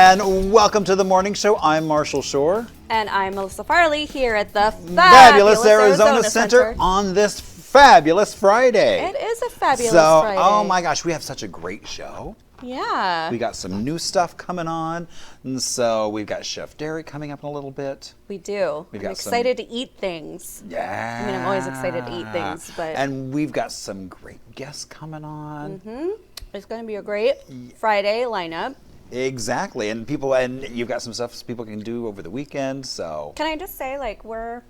And welcome to the morning show. I'm Marshall Shore. And I'm Melissa Farley here at the Fabulous Arizona Center on this fabulous Friday. It is a fabulous Friday. Oh my gosh, we have such a great show. Yeah. We got some new stuff coming on. And so we've got Chef Derek coming up in a little bit. We do. I'm excited to eat things. Yeah. I mean, I'm always excited to eat things, but. And we've got some great guests coming on. Mm-hmm. It's going to be a great Friday lineup. Exactly. And you've got some stuff people can do over the weekend, so. Can I just say, like, we're.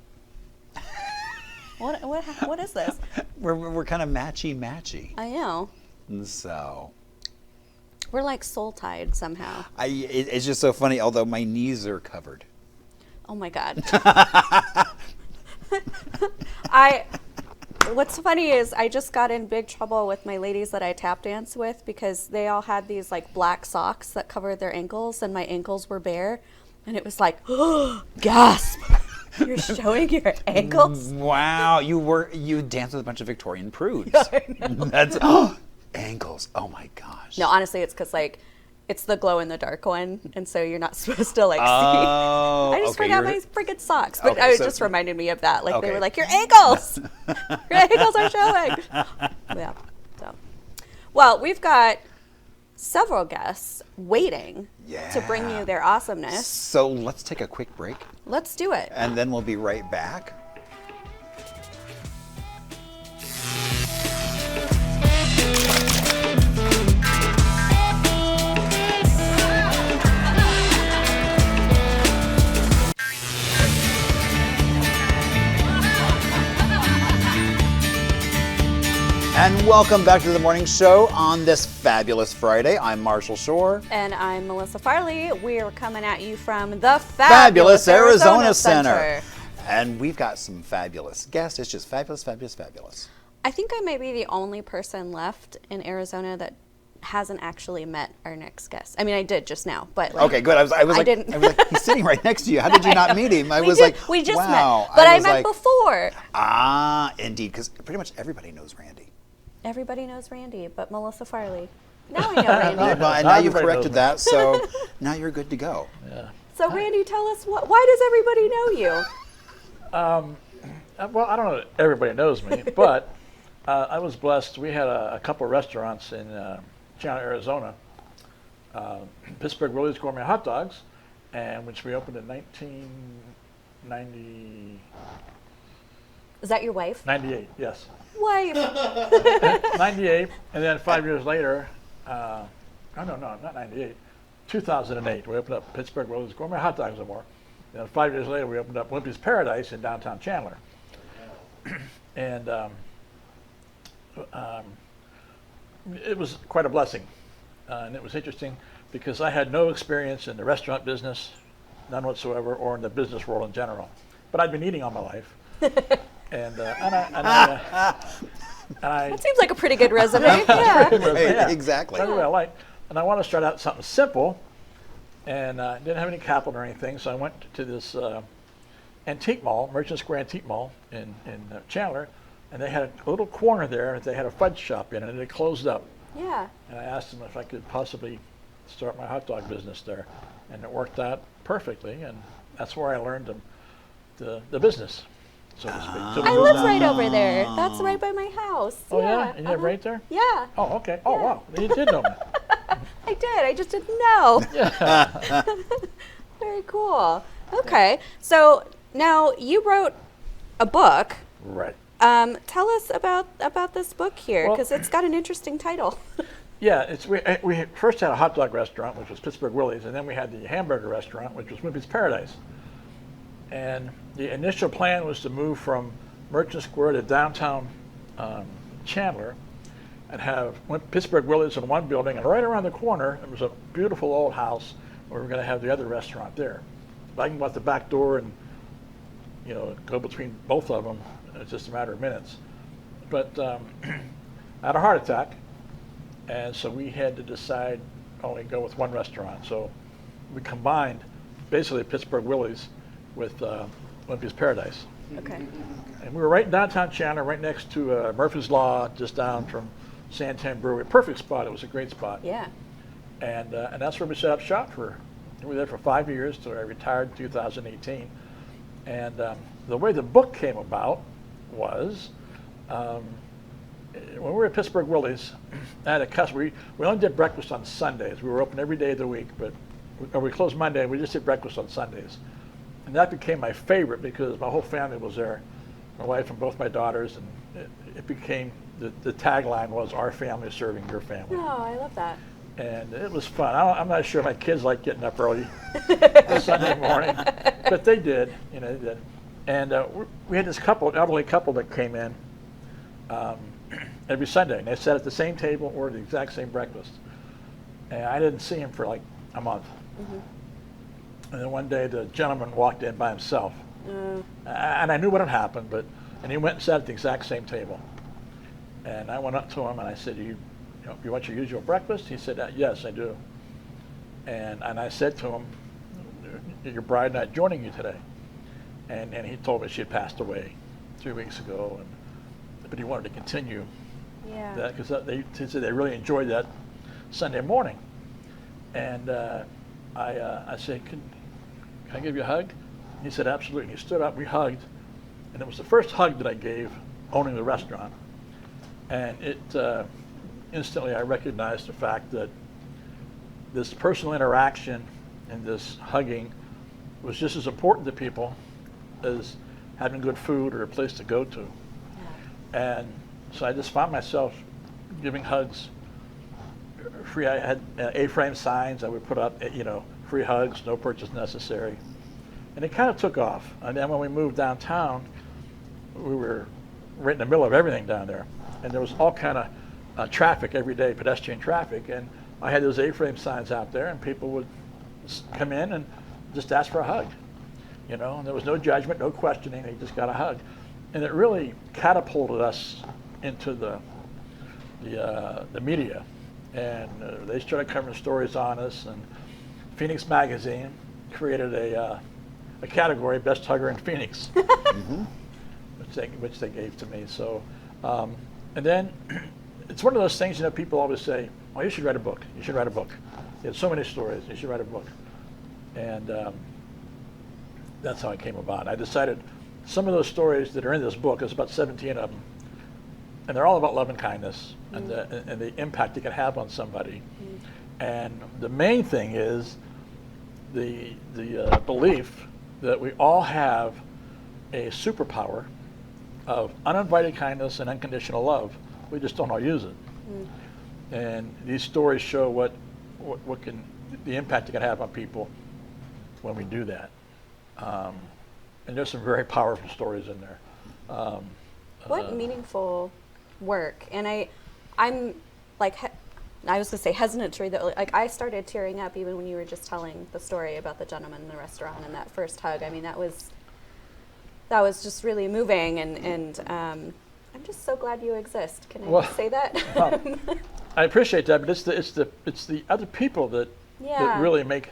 What is this? We're kind of matchy. I know. And so. We're like soul tied somehow. It's just so funny, although my knees are covered. Oh my God. What's funny is I just got in big trouble with my ladies that I tap dance with because they all had these like black socks that covered their ankles and my ankles were bare. And it was like, oh, gasp. You're showing your ankles? Wow, you danced with a bunch of Victorian prudes. That's ankles. Oh my gosh. No, honestly, it's because like it's the glow in the dark one, and so you're not supposed to like see. I just forgot my freaking socks, but it just reminded me of that. Like they were like, your ankles, your ankles are showing. Yeah. So, well, we've got several guests waiting to bring you their awesomeness. So let's take a quick break. Let's do it. And then we'll be right back. And welcome back to the morning show on this fabulous Friday. I'm Marshall Shore. And I'm Melissa Farley. We're coming at you from the Fabulous Arizona Center. And we've got some fabulous guests. It's just fabulous. I think I may be the only person left in Arizona that hasn't actually met our next guest. I mean, I did just now, but like, okay, good. I was like, he's sitting right next to you. How did you not meet him? We just met, but I met before. Ah, indeed, because pretty much everybody knows Randy. Everybody knows Randy, but Melissa Farley. Now I know Randy. Well, and now you've corrected that, so now you're good to go. Yeah. So Randy, tell us why does everybody know you? Well, I don't know that everybody knows me, but I was blessed. We had a couple of restaurants in Chandler, Arizona, Pittsburgh Willie's Gourmet Hot Dogs, and which we opened in 1990. Is that your wife? 98, yes. Wife. 98, and then 5 years later, no, not 98, 2008, we opened up Pittsburgh Willie's Gourmet Hot Dogs and more. And then 5 years later, we opened up Wimpy's Paradise in downtown Chandler. And it was quite a blessing. And it was interesting because I had no experience in the restaurant business, none whatsoever, or in the business world in general. But I'd been eating all my life. That seems like a pretty good resume. Yeah. Exactly. That's what I like. And I want to start out something simple, and didn't have any capital or anything, so I went to this antique mall, Merchant Square Antique Mall in Chandler, and they had a little corner there that they had a fudge shop in, and it had closed up. Yeah. And I asked them if I could possibly start my hot dog business there, and it worked out perfectly, and that's where I learned the business. So to speak. So I live right over there. That's right by my house. Oh yeah, you live right there? Yeah. Oh, okay. Oh, wow. You did know me. I did. I just didn't know. Yeah. Very cool. Okay. So now you wrote a book. Right. Tell us about this book here, because it's got an interesting title. Yeah, we first had a hot dog restaurant, which was Pittsburgh Willie's, and then we had the hamburger restaurant, which was Wimpy's Paradise. And the initial plan was to move from Merchant Square to downtown Chandler and have Pittsburgh Willie's in one building, and right around the corner there was a beautiful old house where we were going to have the other restaurant there. But I can go out the back door and go between both of them. It's just a matter of minutes. But I had a heart attack, and so we had to decide only go with one restaurant. So we combined basically Pittsburgh Willie's with Wimpy's Paradise. Okay. And we were right in downtown Chandler, right next to Murphy's Law, just down from Santan Brewery. Perfect spot. It was a great spot. Yeah. And that's where we set up shop for We were there for 5 years till I retired in 2018. And the way the book came about was when we were at Pittsburgh Willie's, I had a customer. We only did breakfast on Sundays. We were open every day of the week, but we closed Monday. We just did breakfast on Sundays. And that became my favorite because my whole family was there, my wife and both my daughters, and it became, the tagline was, "Our family serving your family." Oh, I love that. And it was fun. I'm not sure my kids like getting up early on Sunday morning, but they did, they did. And we had this elderly couple that came in every Sunday, and they sat at the same table, ordered the exact same breakfast. And I didn't see him for like a month. Mm-hmm. And then one day the gentleman walked in by himself. And I knew what had happened, and he went and sat at the exact same table. And I went up to him and I said, you want your usual breakfast? He said, yes, I do. And I said to him, your bride not joining you today. And he told me she had passed away 3 weeks ago, but he wanted to continue that because they said they really enjoyed that Sunday morning. And I said, can I give you a hug? He said, absolutely. He stood up, we hugged, and it was the first hug that I gave owning the restaurant. And it instantly I recognized the fact that this personal interaction and this hugging was just as important to people as having good food or a place to go to. Yeah. And so I just found myself giving hugs free. I had A-frame signs I would put up, free hugs, no purchase necessary. And it kind of took off. And then when we moved downtown, we were right in the middle of everything down there. And there was all kind of traffic every day, pedestrian traffic. And I had those A-frame signs out there, and people would come in and just ask for a hug. And there was no judgment, no questioning. They just got a hug. And it really catapulted us into the media. And they started covering stories on us. And Phoenix Magazine created a category, Best Hugger in Phoenix, mm-hmm. which they gave to me. So, and then it's one of those things, people always say, "Oh, you should write a book. You should write a book. You have so many stories. You should write a book." And that's how it came about. I decided some of those stories that are in this book, there's about 17 of them, and they're all about love and kindness and the impact it can have on somebody. And the main thing is the belief that we all have a superpower of uninvited kindness and unconditional love. We just don't all use it. And these stories show what the impact it can have on people when we do that. And there's some very powerful stories in there. What meaningful work. And I'm like, I was gonna say hesitant to read that. Like, I started tearing up even when you were just telling the story about the gentleman in the restaurant and that first hug. I mean, that was just really moving, and I'm just so glad you exist. Can I say that? I appreciate that, but it's the other people that really make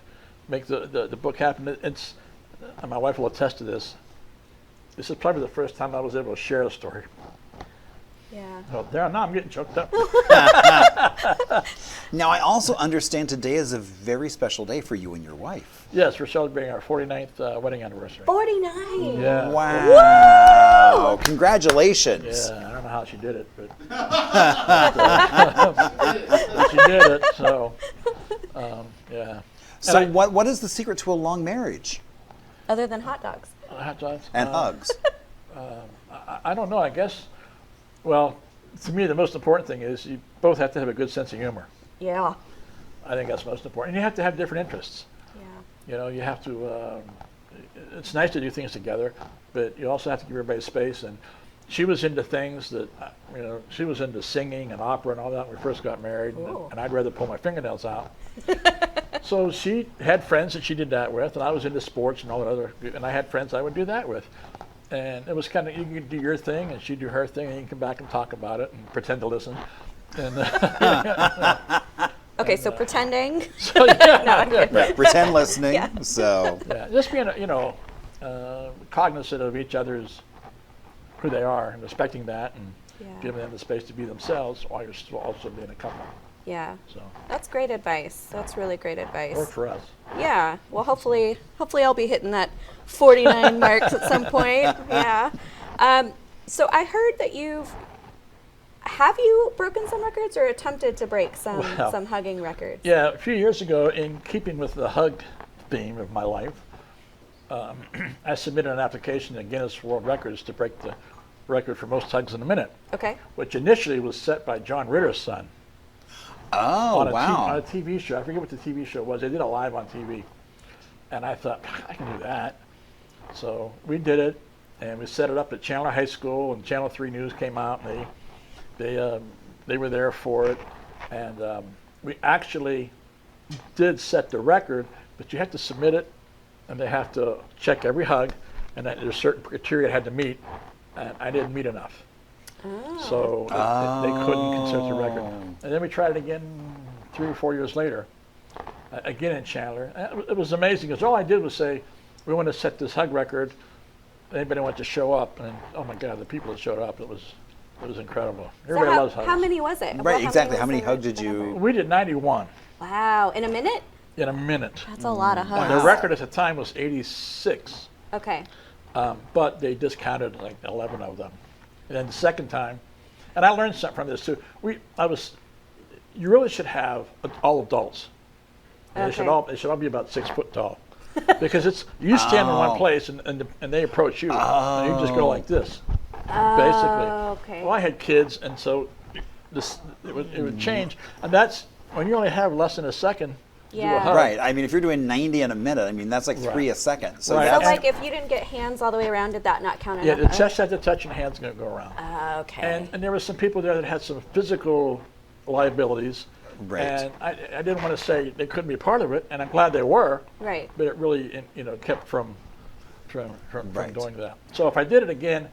the book happen. It's and my wife will attest to this. This is probably the first time I was able to share a story. Yeah. Oh, now I'm getting choked up. Now, I also understand today is a very special day for you and your wife. Yes, we're celebrating our 49th wedding anniversary. 49? Yeah. Wow. Woo! Congratulations. Yeah, I don't know how she did it, but she did it, so, yeah. So what is the secret to a long marriage? Other than hot dogs. Hot dogs? And hugs. I don't know, I guess. Well, to me, the most important thing is you both have to have a good sense of humor. Yeah. I think that's most important. And you have to have different interests. Yeah. You have to, it's nice to do things together, but you also have to give everybody space. And she was into things that, she was into singing and opera and all that when we first got married. And I'd rather pull my fingernails out. So she had friends that she did that with, and I was into sports and all that other, and I had friends I would do that with. And it was kind of, you could do your thing, and she'd do her thing, and you can come back and talk about it and pretend to listen. And, okay, so pretending. So, yeah, right, pretend listening. Yeah. So just being, cognizant of each other's who they are and respecting that and giving them the space to be themselves while you're still also being a couple. Yeah. So That's great advice. That's really great advice. worked for us. Yeah. Well, hopefully I'll be hitting that 49 marks at some point. Yeah. So I heard that have you broken some records or attempted to break some hugging records? Yeah, a few years ago, in keeping with the hug theme of my life, I submitted an application to Guinness World Records to break the record for most hugs in a minute. Okay. Which initially was set by John Ritter's son. Oh, wow. On a TV show. I forget what the TV show was. They did it live on TV. And I thought, I can do that. So we did it, and we set it up at Chandler High School, and Channel 3 News came out, and they were there for it. And we actually did set the record, but you have to submit it, and they have to check every hug, and that there's certain criteria it had to meet, and I didn't meet enough. So they couldn't consider the record. And then we tried it again 3 or 4 years later, again in Chandler. And it was amazing because all I did was say, we want to set this hug record. Anybody want to show up? And oh my God, the people that showed up, it was incredible. Everybody loves hugs. How many was it? Right, exactly. How many hugs did you? We did 91. Wow, in a minute? In a minute. That's a lot of hugs. And the record at the time was 86. Okay. But they discounted like 11 of them. And then the second time, and I learned something from this too. You really should have all adults. And they should all be about 6 foot tall, because you stand in one place and they approach you, and you just go like this, basically. Okay. Well, I had kids, and so it would change, and that's when you only have less than a second. Do a hug. Right. I mean, if you're doing 90 in a minute, I mean, that's like 3 a second. So, Right. So like if you didn't get hands all the way around, did that not count? Yeah, the chest had to touch and hands going to go around. Okay. And there were some people there that had some physical liabilities. Right. And I didn't want to say they couldn't be part of it, and I'm glad they were. Right. But it really, kept from Right. doing that. So if I did it again,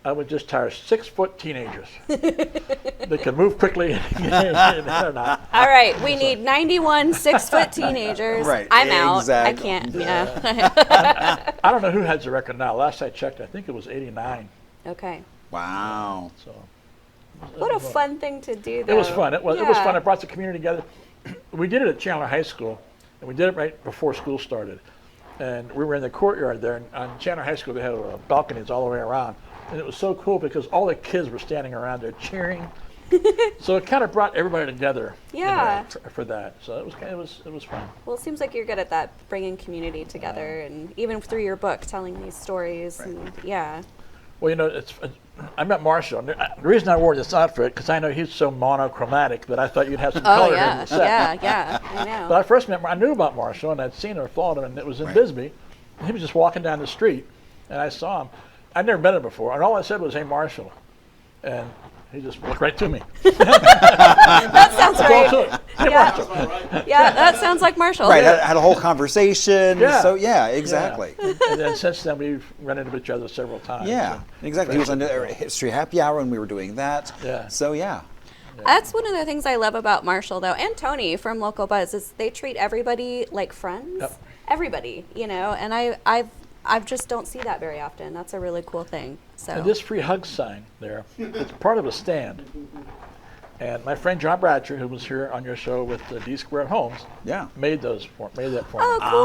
I would just hire 6 foot teenagers. They can move quickly. They're not. All right, we need 91 6-foot teenagers. Right, I'm out. exactly. I can't. Yeah. I don't know who has the record now. Last I checked, I think it was 89. Okay. Wow. So What a fun thing to do, though. it was fun. It was fun. Yeah. It brought the community together. We did it at Chandler High School, and we did it right before school started. And we were in the courtyard there, and on Chandler High School they had balconies all the way around. And it was so cool because all the kids were standing around there cheering. So it kind of brought everybody together. Yeah. For that. So it was fun. Well, it seems like you're good at that, bringing community together, and even through your book, telling these stories. Right. And, yeah. Well, I met Marshall. And the reason I wore this outfit, because I know he's so monochromatic that I thought you'd have some color in the set. Yeah, I know. But I first met, I knew about Marshall, and I'd seen him or followed him, and it was in Bisbee. And he was just walking down the street, and I saw him. I'd never met him before, and all I said was, "Hey, Marshall," and he just walked right to me. That sounds right. Hey, Marshall. Yeah, that sounds like Marshall. Right. Had a whole conversation. Yeah. So yeah, exactly. Yeah. And then since then we've run into each other several times. Yeah, So exactly. He was on the History Happy Hour when we were doing that. Yeah. So yeah. That's one of the things I love about Marshall, though, and Tony from Local Buzz, is they treat everybody like friends. Yep. Everybody, and I just don't see that very often. That's a really cool thing. So. And this free hug sign there, it's part of a stand. And my friend John Bratcher, who was here on your show with the D Squared Homes, made that for me. Oh, cool.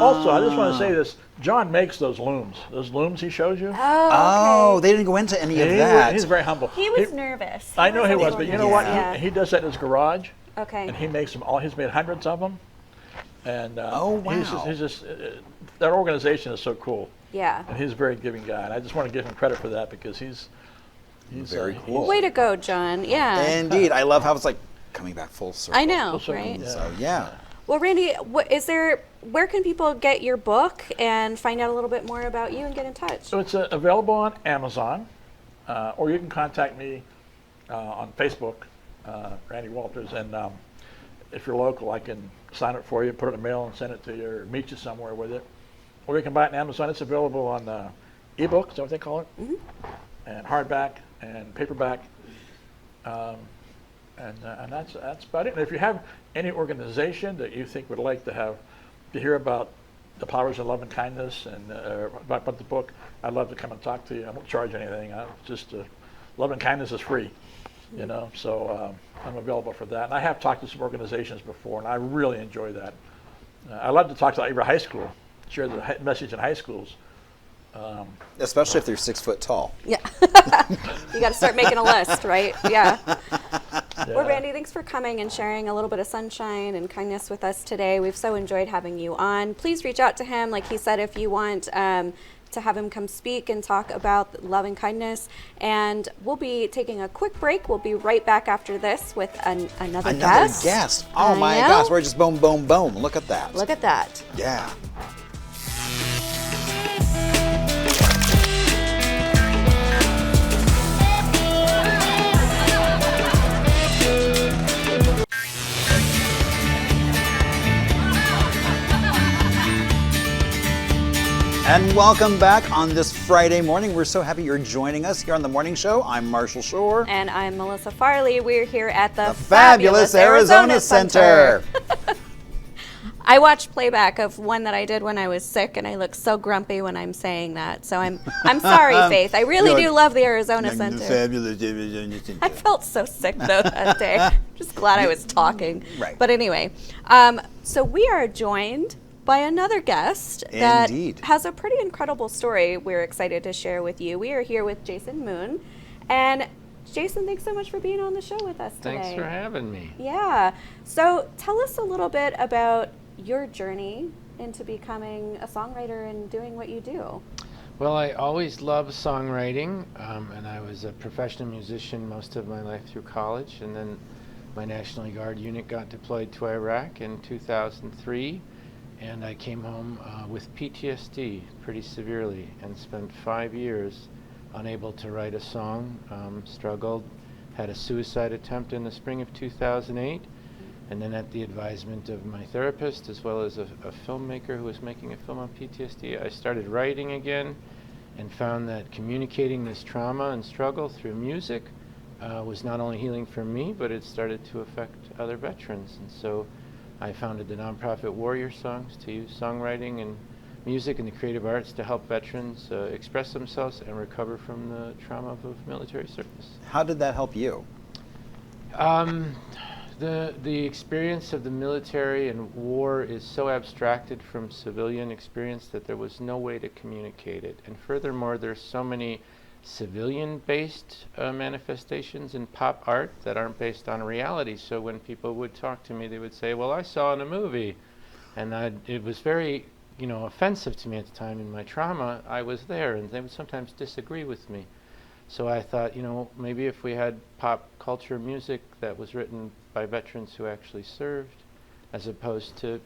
Also, I just want to say this. John makes those looms. Those looms he shows you. Oh, they didn't go into any of that. He's very humble. He was nervous. I know he was, but you know what? Yeah. He does that in his garage. Okay. And he makes them all. He's made hundreds of them. And oh, wow. He's just that organization is so cool. Yeah. And he's a very giving guy. And I just want to give him credit for that because he's very cool. Way to go, John. Yeah. Indeed. I love how it's like coming back full circle. I know, right? Yeah. So yeah. Well, Randy, where can people get your book and find out a little bit more about you and get in touch? So it's available on Amazon, or you can contact me on Facebook, Randy Walters, and if you're local, I can sign it for you, put it in the mail and send it to you, or meet you somewhere with it. Or you can buy it on Amazon. It's available on ebook, is that what they call it? Mm-hmm. And hardback and paperback. And that's about it. And if you have any organization that you think would like to hear about the powers of love and kindness and about the book, I'd love to come and talk to you. I won't charge anything. Love and kindness is free. you know, so I'm available for that. And I have talked to some organizations before, and I really enjoy that. I love to talk to every high school, share the message in high schools. Especially if they're 6 foot tall. Yeah. You got to start making a list, right? Yeah. Well, Randy, thanks for coming and sharing a little bit of sunshine and kindness with us today. We've so enjoyed having you on. Please reach out to him. Like he said, if you want to have him come speak and talk about love and kindness. And we'll be taking a quick break. We'll be right back after this with another guest. Oh my gosh, we're just boom, boom, boom. Look at that. Look at that. Yeah. And welcome back on this Friday morning. We're so happy you're joining us here on The Morning Show. I'm Marshall Shore. And I'm Melissa Farley. We're here at the fabulous Arizona Center. I watched playback of one that I did when I was sick, and I look so grumpy when I'm saying that. So I'm sorry, Faith. I really do love the Arizona Center. The fabulous Arizona Center. I felt so sick, though, that day. Just glad I was talking. Right. But anyway, so we are joined by another guest that has a pretty incredible story we're excited to share with you. We are here with Jason Moon. And Jason, thanks so much for being on the show with us today. Thanks for having me. Yeah. So tell us a little bit about your journey into becoming a songwriter and doing what you do. Well, I always loved songwriting, and I was a professional musician most of my life through college. And then my National Guard unit got deployed to Iraq in 2003. And I came home with PTSD pretty severely and spent 5 years unable to write a song, struggled, had a suicide attempt in the spring of 2008, and then at the advisement of my therapist as well as a filmmaker who was making a film on PTSD, I started writing again and found that communicating this trauma and struggle through music was not only healing for me, but it started to affect other veterans. And so I founded the nonprofit Warrior Songs to use songwriting and music and the creative arts to help veterans express themselves and recover from the trauma of military service. How did that help you? The experience of the military and war is so abstracted from civilian experience that there was no way to communicate it. And furthermore, there's so many civilian-based manifestations in pop art that aren't based on reality. So when people would talk to me, they would say, well, I saw in a movie. And it was very, offensive to me at the time in my trauma. I was there, and they would sometimes disagree with me. So I thought, maybe if we had pop culture music that was written by veterans who actually served, as opposed to,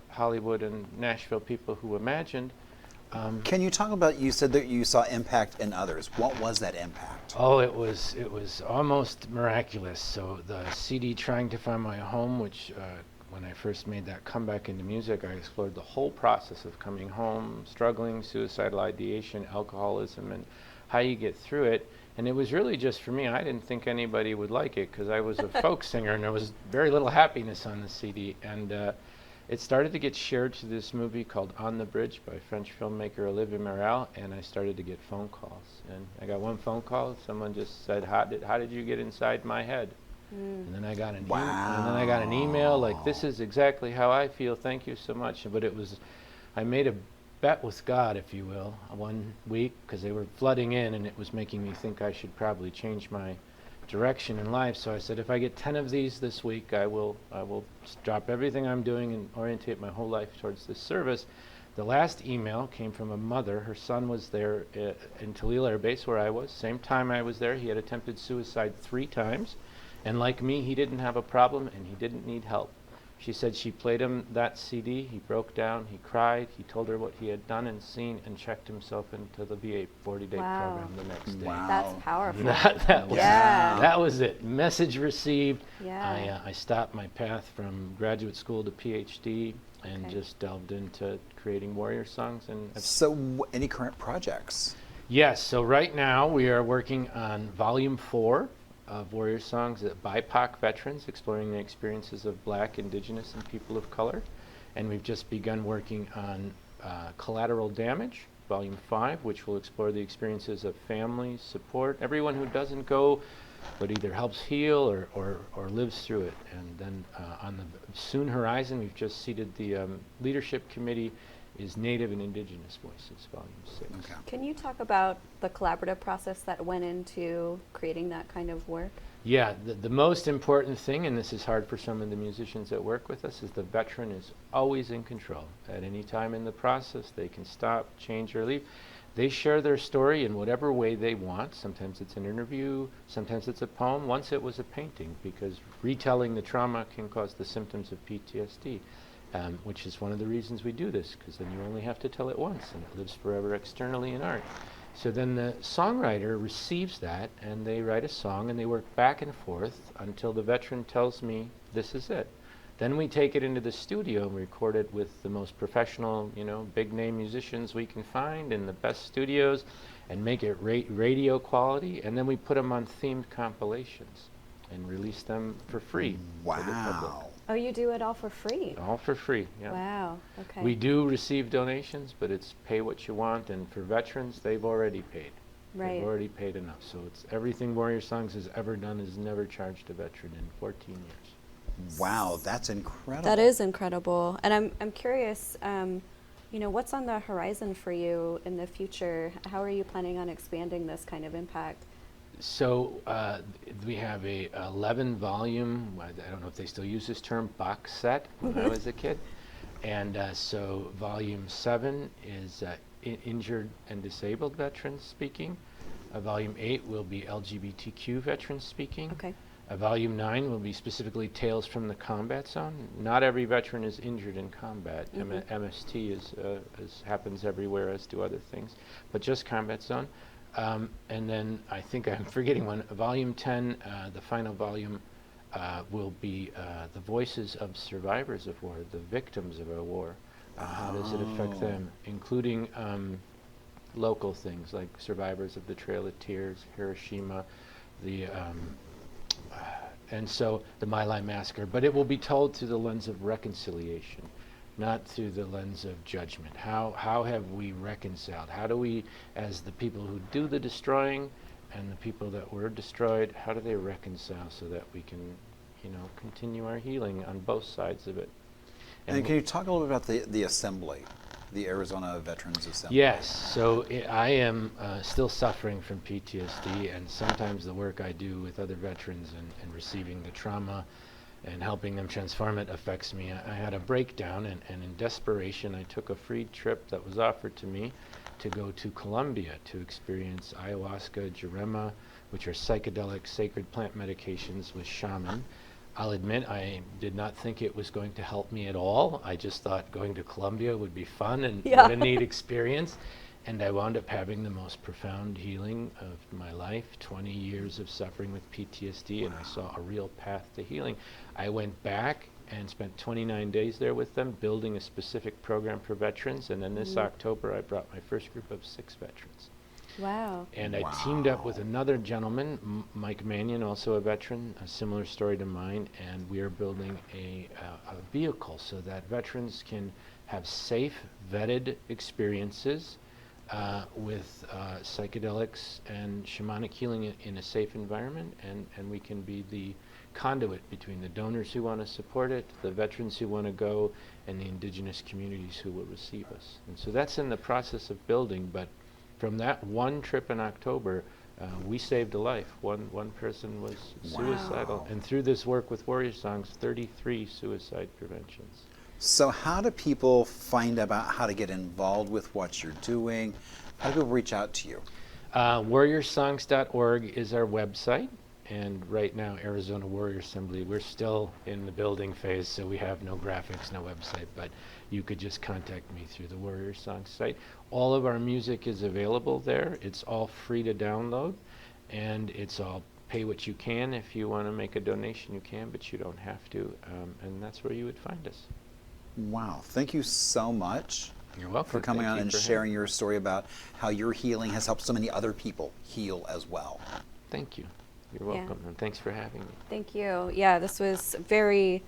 Hollywood and Nashville people who imagined. Can you talk about, you said that you saw impact in others. What was that impact? Oh, it was almost miraculous. So the CD Trying to Find My Home, which when I first made that comeback into music, I explored the whole process of coming home, struggling, suicidal ideation, alcoholism, and how you get through it. And it was really just for me. I didn't think anybody would like it because I was a folk singer and there was very little happiness on the CD. And it started to get shared to this movie called On the Bridge by French filmmaker Olivier Merel, and I started to get phone calls. And I got one phone call. Someone just said, "How did you get inside my head?" And then I got an email like, "This is exactly how I feel. Thank you so much." But I made a bet with God, if you will, 1 week because they were flooding in, and it was making me think I should probably change my direction in life. So I said, if I get 10 of these this week, I will drop everything I'm doing and orientate my whole life towards this service. The last email came from a mother. Her son was there in Tallil Air Base where I was. Same time I was there, he had attempted suicide 3 times. And like me, he didn't have a problem and he didn't need help. She said she played him that CD. He broke down, he cried, he told her what he had done and seen, and checked himself into the VA 40-day program the next day. Wow. That's powerful. That was it. Message received. Yeah. I stopped my path from graduate school to PhD and just delved into creating Warrior Songs. So any current projects? Yes. So right now we are working on Volume 4 of Warrior Songs at BIPOC veterans, exploring the experiences of Black, Indigenous, and people of color. And we've just begun working on Collateral Damage, Volume 5, which will explore the experiences of families, support, everyone who doesn't go but either helps heal or lives through it. And then on the soon horizon, we've just seated the leadership committee is Native and Indigenous Voices, Volume 6. Okay. Can you talk about the collaborative process that went into creating that kind of work? Yeah, the most important thing, and this is hard for some of the musicians that work with us, is the veteran is always in control. At any time in the process, they can stop, change, or leave. They share their story in whatever way they want. Sometimes it's an interview, sometimes it's a poem. Once it was a painting, because retelling the trauma can cause the symptoms of PTSD, which is one of the reasons we do this, because then you only have to tell it once, and it lives forever externally in art. So then the songwriter receives that, and they write a song, and they work back and forth until the veteran tells me, this is it. Then we take it into the studio and record it with the most professional, big name musicians we can find in the best studios, and make it radio quality, and then we put them on themed compilations and release them for free. Wow. For the public. Oh, you do it all for free? All for free, yeah. Wow, okay. We do receive donations, but it's pay what you want, and for veterans, they've already paid. Right. They've already paid enough. So it's everything Warrior Songs has ever done has never charged a veteran in 14 years. Wow, that's incredible. That is incredible. And I'm curious, what's on the horizon for you in the future? How are you planning on expanding this kind of impact? So we have a 11 volume, I don't know if they still use this term, box set when I was a kid. And so volume 7 is injured and disabled veterans speaking. Volume 8 will be LGBTQ veterans speaking. Okay. Volume 9 will be specifically Tales from the Combat Zone. Not every veteran is injured in combat. MST is happens everywhere, as do other things, but just Combat Zone. And then I think I'm forgetting one. Volume 10, the final volume, will be the voices of survivors of war, the victims of a war. How does it affect them, including local things like survivors of the Trail of Tears, Hiroshima, and so the My Lai Massacre. But it will be told through the lens of reconciliation, not through the lens of judgment. How have we reconciled? How do we, as the people who do the destroying and the people that were destroyed, how do they reconcile so that we can, continue our healing on both sides of it? And can you talk a little bit about the assembly, the Arizona Veterans Assembly? Yes, so I am still suffering from PTSD, and sometimes the work I do with other veterans and receiving the trauma and helping them transform it affects me. I had a breakdown, and in desperation, I took a free trip that was offered to me to go to Colombia to experience ayahuasca, jurema, which are psychedelic sacred plant medications with shaman. I'll admit I did not think it was going to help me at all. I just thought going to Colombia would be fun and what a neat experience. And I wound up having the most profound healing of my life, 20 years of suffering with PTSD, and I saw a real path to healing. I went back and spent 29 days there with them, building a specific program for veterans, and then this October I brought my first group of 6 veterans. Wow. And I teamed up with another gentleman, Mike Mannion, also a veteran, a similar story to mine, and we are building a vehicle so that veterans can have safe, vetted experiences with psychedelics and shamanic healing in a safe environment, and we can be the conduit between the donors who want to support it, the veterans who want to go, and the indigenous communities who will receive us. And so that's in the process of building, but from that one trip in October, we saved a life. One person was suicidal. And through this work with Warrior Songs, 33 suicide preventions. So how do people find about how to get involved with what you're doing? How do people reach out to you? Warriorsongs.org is our website. And right now, Arizona Warrior Assembly, we're still in the building phase, so we have no graphics, no website, but you could just contact me through the Warrior Songs site. All of our music is available there. It's all free to download, and it's all pay what you can. If you want to make a donation, you can, but you don't have to, and that's where you would find us. Wow. Thank you so much. You're welcome. For coming on and sharing your story about how your healing has helped so many other people heal as well. Thank you. You're welcome, and thanks for having me. Thank you. Yeah, this was very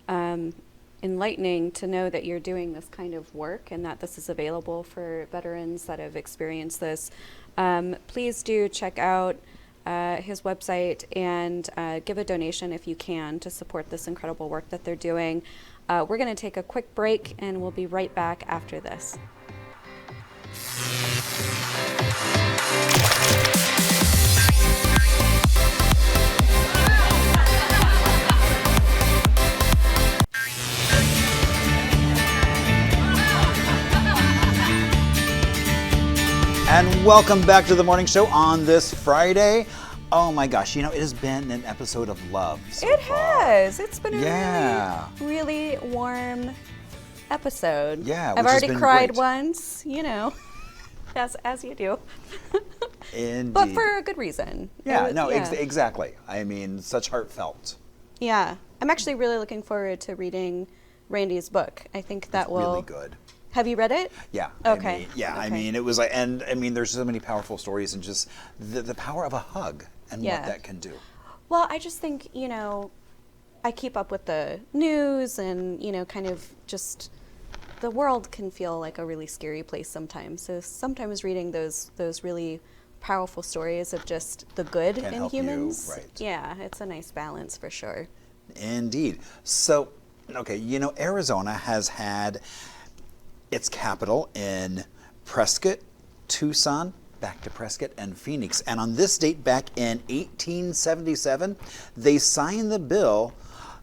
enlightening to know that you're doing this kind of work and that this is available for veterans that have experienced this. Please do check out his website and give a donation if you can to support this incredible work that they're doing. We're going to take a quick break, and we'll be right back after this. And welcome back to the morning show on this Friday. Oh my gosh, it has been an episode of love so far. Has. It's been a really warm episode. Yeah, I've already cried great. once, as you do. Indeed. But for a good reason. Exactly. I mean, such heartfelt. Yeah. I'm actually really looking forward to reading Randy's book. I think that will... really good. Have you read it? Yeah. Okay. I mean, it was like, and I mean, there's so many powerful stories and just the power of a hug and what that can do. Well, I just think, I keep up with the news and, kind of just the world can feel like a really scary place sometimes. So sometimes reading those really powerful stories of just the good Can in help humans. you, right. Yeah, it's a nice balance for sure. Indeed. So, okay, Arizona has had its capital in Prescott, Tucson, back to Prescott, and Phoenix. And on this date back in 1877, they signed the bill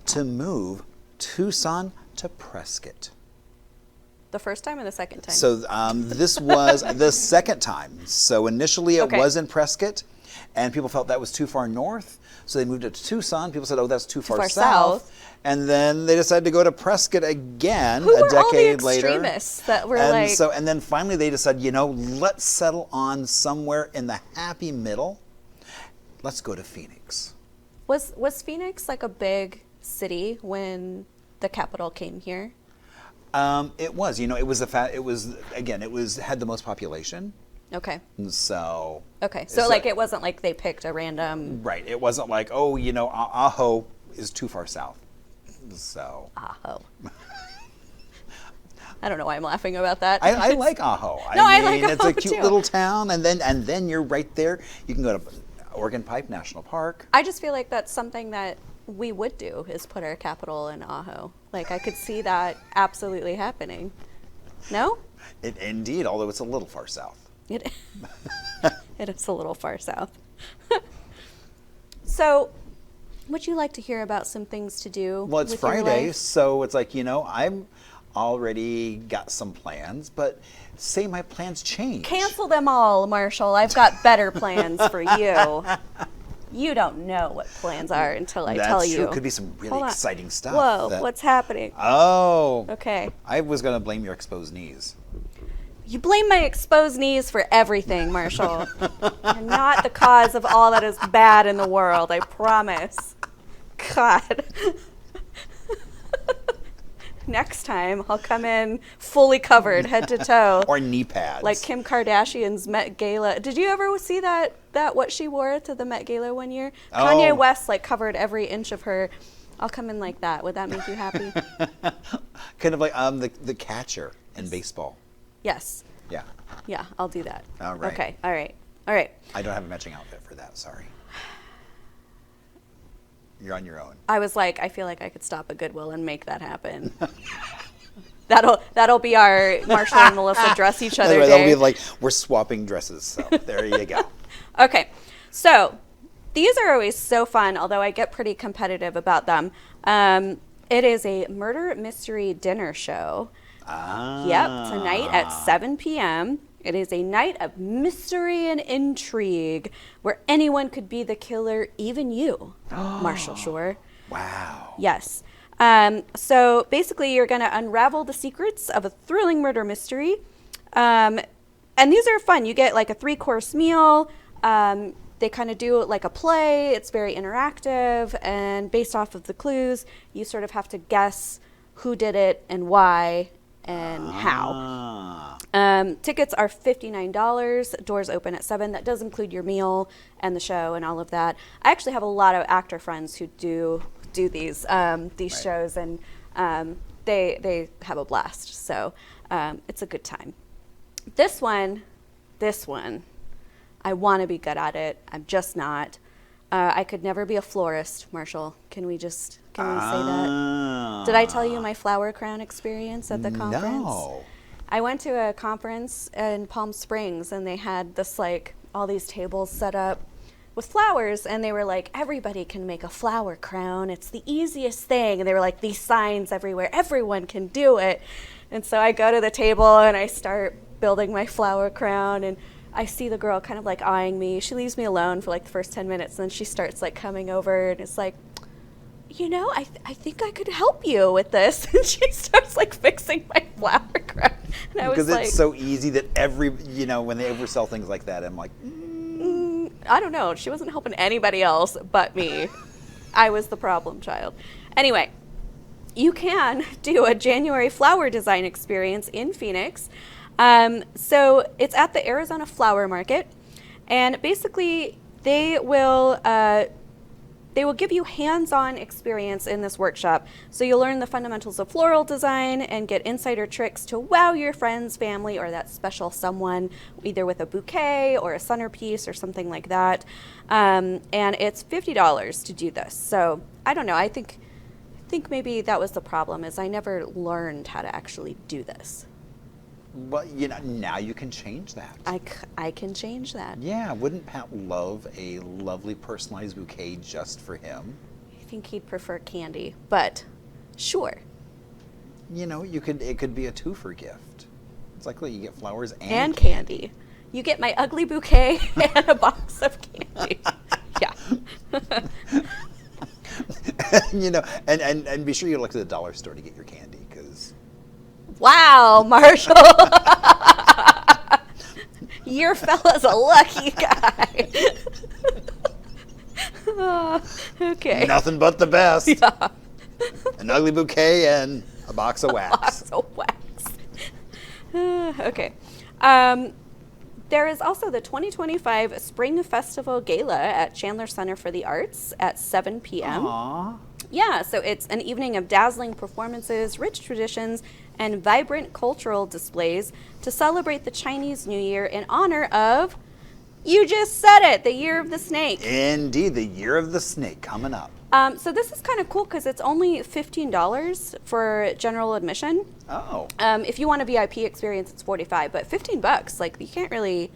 to move Tucson to Prescott. The first time or the second time? So this was the second time. So initially it was in Prescott, and people felt that was too far north. So they moved it to Tucson. People said, oh, that's too far south. And then they decided to go to Prescott again a decade later. Who were all the extremists that were and then finally they decided, let's settle on somewhere in the happy middle. Let's go to Phoenix. Was Phoenix like a big city when the capital came here? It was. It was had the most population. Okay. So. Okay. So it wasn't like they picked a random. Right. It wasn't like, Ajo is too far south. So. Ajo. I don't know why I'm laughing about that. I like Ajo. I like Ajo it's a cute too. little town, and then you're right there. You can go to Oregon Pipe National Park. I just feel like that's something that we would do, is put our capital in Ajo. Like, I could see that absolutely happening. No? Indeed, although it's a little far south. It is a little far south. So, would you like to hear about some things to do? Well, it's with your Friday, life? so it's like, I'm already got some plans, but say my plans change. Cancel them all, Marshall. I've got better plans for you. You don't know what plans are until I tell you. That's true. Could be some really exciting stuff. Whoa, what's happening? Oh. Okay. I was going to blame your exposed knees. You blame my exposed knees for everything, Marshall. You're not the cause of all that is bad in the world, I promise. God. Next time, I'll come in fully covered, head to toe. Or knee pads. Like Kim Kardashian's Met Gala. Did you ever see that what she wore to the Met Gala one year? Oh. Kanye West covered every inch of her. I'll come in like that. Would that make you happy? Kind of like the catcher in baseball. Yes. Yeah. Yeah, I'll do that. All right. Okay. All right. All right. I don't have a matching outfit for that. Sorry. You're on your own. I was like, I feel like I could stop at Goodwill and make that happen. That'll be our Marshall and Melissa dress each other day. That'll be like we're swapping dresses. So there you go. Okay, so these are always so fun, although I get pretty competitive about them. It is a murder mystery dinner show. Yep, tonight at 7 p.m. It is a night of mystery and intrigue where anyone could be the killer, even you, Marshall Shore. Wow. Yes. So basically, you're going to unravel the secrets of a thrilling murder mystery. And these are fun. You get like a 3-course meal. They kind of do it like a play. It's very interactive. And based off of the clues, you sort of have to guess who did it and why and how. Tickets are $59. Doors open at 7. That does include your meal and the show and all of that. I actually have a lot of actor friends who do these shows, and they have a blast. So it's a good time. This one, I want to be good at it. I'm just not. I could never be a florist, Marshall. Can we say that? Did I tell you my flower crown experience at the conference? No. I went to a conference in Palm Springs, and they had this, like, all these tables set up with flowers, and they were like, everybody can make a flower crown. It's the easiest thing. And they were like, these signs everywhere. Everyone can do it. And so I go to the table, and I start building my flower crown, and I see the girl kind of like eyeing me. She leaves me alone for like the first 10 minutes, and then she starts like coming over, and it's like, you know, I think I could help you with this. And she starts like fixing my flower crown. And I was because like, it's so easy that when they oversell things like that, I'm like, I don't know. She wasn't helping anybody else but me. I was the problem child. Anyway, you can do a January flower design experience in Phoenix. So it's at the Arizona Flower Market, and basically they will give you hands-on experience in this workshop. So you'll learn the fundamentals of floral design and get insider tricks to wow your friends, family, or that special someone, either with a bouquet or a centerpiece or something like that. And it's $50 to do this. So I don't know. I think maybe that was the problem, is I never learned how to actually do this. well, now you can change that. I can change that. Yeah, wouldn't Pat love a lovely personalized bouquet just for him? I think he'd prefer candy, but sure. It could be a two-for gift. It's like, look, you get flowers and candy. You get my ugly bouquet and a box of candy. Yeah. and be sure you look at the dollar store to get your candy, because wow, Marshall. Your fella's a lucky guy. Oh, okay. Nothing but the best. Yeah. An ugly bouquet and a box of wax. A box of wax. Okay. There is also the 2025 Spring Festival Gala at Chandler Center for the Arts at 7 p.m. Aww. Yeah, so it's an evening of dazzling performances, rich traditions, and vibrant cultural displays to celebrate the Chinese New Year in honor of, you just said it, the Year of the Snake. Indeed, the Year of the Snake coming up. So this is kind of cool because it's only $15 for general admission. Oh. If you want a VIP experience, it's $45, but $15, like, you can't really